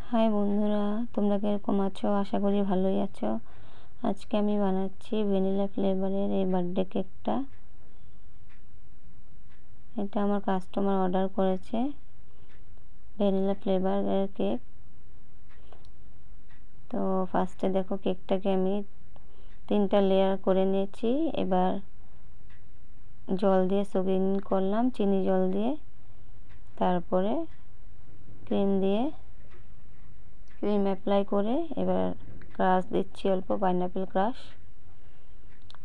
High বন্ধুরা, তোমরা কিরকম আছো? আশা করি ভালোই আছো। আজকে আমি বানাচ্ছি ভ্যানিলা ফ্লেভারের এই বার্থডে কেকটা। এটা আমার কাস্টমার অর্ডার করেছে, ভ্যানিলা ফ্লেভারের কেক। তো ফার্স্টে দেখো কেকটাকে আমি 3টা লেয়ার করে নিয়েছি। এবার জল দিয়ে সোকিং করলাম, চিনি জল দিয়ে। তারপরে ক্রিম অ্যাপ্লাই করে এবার ক্রাশ দিচ্ছি, অল্প পাইনাপেল ক্রাশ।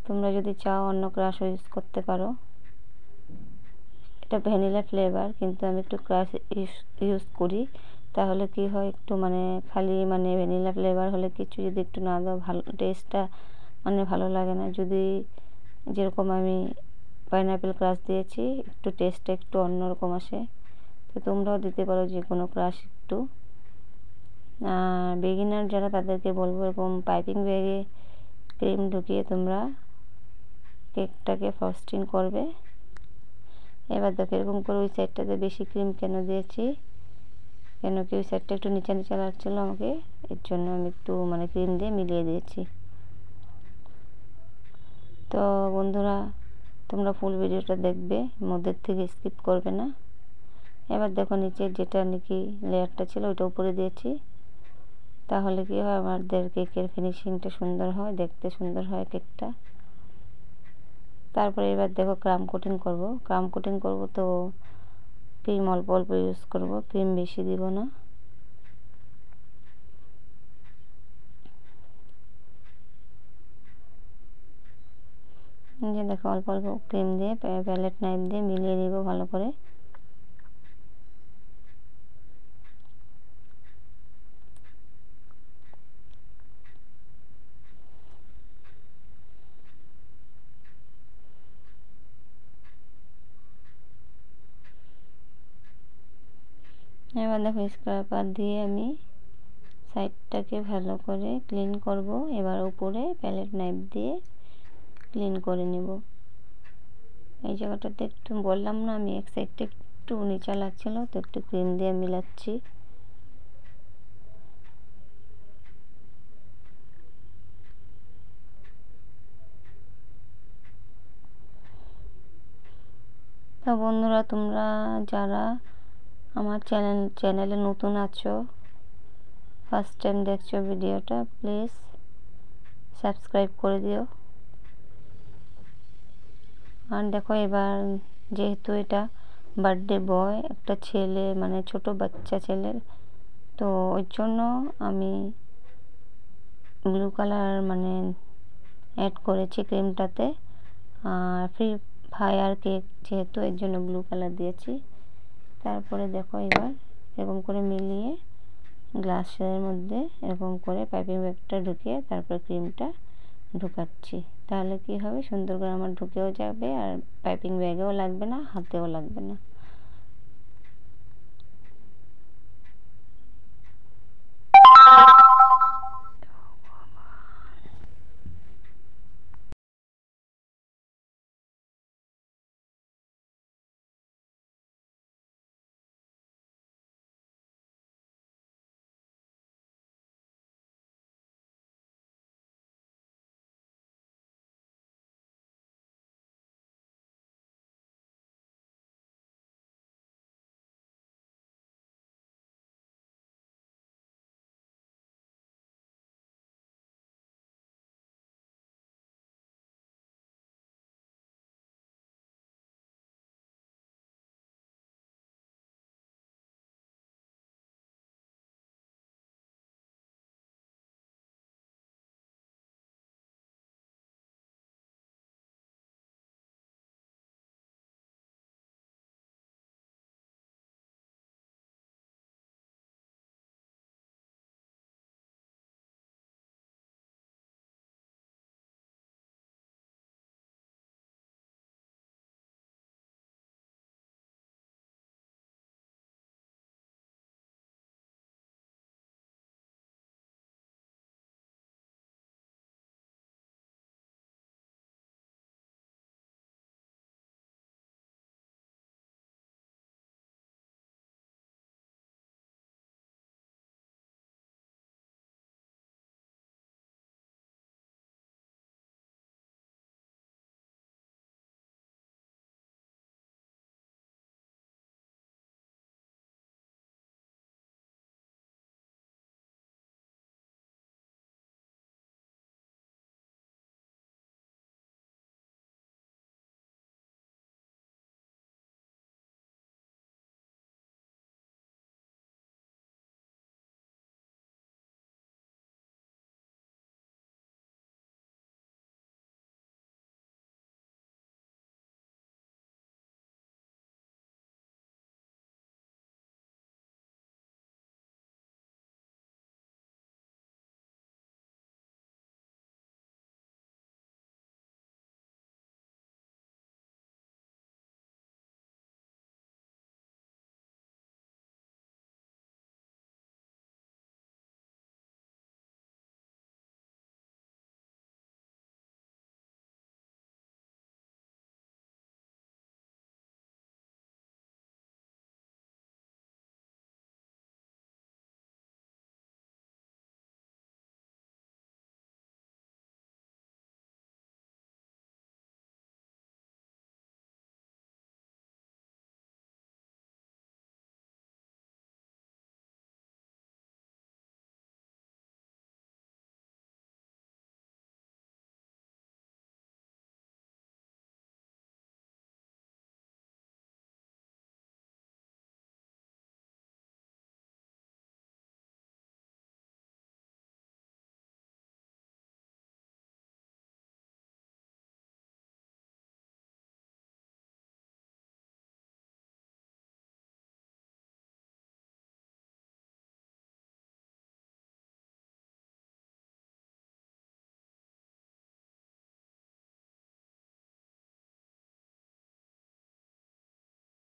তোমরা যদি চাও অন্য ক্রাশও ইউজ করতে পারো। এটা ভ্যানিলা ফ্লেভার, কিন্তু আমি একটু ক্রাশ ইউজ করি। তাহলে কি হয়, একটু খালি ভ্যানিলা ফ্লেভার হলে কিছু যদি একটু না দাও, ভালো টেস্টটা ভালো লাগে না। যদি যেরকম আমি পাইনাপেল ক্রাশ দিয়েছি, একটু টেস্টটা একটু অন্যরকম আসে। তো তোমরাও দিতে পারো যে কোনো ক্রাশ একটু। বিগিনার যারা, তাদেরকে বলবো এরকম পাইপিং ব্যাগে ক্রিম ঢুকিয়ে তোমরা কেকটাকে ফ্রস্টিং করবে। এবার দেখো এরকম করে ওই সাইডটাতে বেশি ক্রিম কেন দিয়েছি, কেন কি ওই সাইডটা একটু নিচে নিচে লাগছিলো আমাকে, এর জন্য আমি একটু ক্রিম দিয়ে মিলিয়ে দিয়েছি। তো বন্ধুরা, তোমরা ফুল ভিডিওটা দেখবে, মধ্যের থেকে স্কিপ করবে না। এবার দেখো নিচের যেটা নাকি লেয়ারটা ছিল ওইটা উপরে দিয়েছি। তাহলে কি হয়, আমাদের কেকের ফিনিশিংটা সুন্দর হয়, দেখতে সুন্দর হয় কেকটা। তারপরে এবার দেখো ক্রাম কোটিং করব। তো ক্রিম অল্প অল্প ইউজ করব, ক্রিম বেশি দিব না। যে দেখো অল্প অল্প ক্রিম দিয়ে প্যালেট নাইফ দিয়ে মিলিয়ে দিব ভালো করে। এবার দেখো স্ক্রাবার দিয়ে আমি সাইডটাকে ভালো করে ক্লিন করব। এবার উপরে প্যালেট নাইফ দিয়ে ক্লিন করে নেব। এই জায়গাটাতে একটু বললাম না, আমি এক সাইডটা একটু নিচা লাগছিল, তো একটু ক্রিম দিয়ে মিলাচ্ছি। তো বন্ধুরা, তোমরা যারা আমার চ্যানেলে নতুন আছো, ফার্স্ট টাইম দেখছো ভিডিওটা, প্লিজ সাবস্ক্রাইব করে দিও। আর দেখো এবার যেহেতু এটা বার্থডে বয়, একটা ছেলে ছোট বাচ্চা ছেলের, তো ওই জন্য আমি ব্লু কালার অ্যাড করেছি ক্রিমটাতে। আর ফ্রি ফায়ার কেক যেহেতু, এর জন্য ব্লু কালার দিয়েছি। তারপরে দেখো এবার এরকম করে মিলিয়ে গ্লাসের মধ্যে এরকম করে পাইপিং ব্যাগটা ঢুকিয়ে তারপর ক্রিমটা ঢুকাচ্ছি। তাহলে কি হবে, সুন্দর করে আমার ঢুকেও যাবে, আর পাইপিং ব্যাগেও লাগবে না, হাতেও লাগবে না।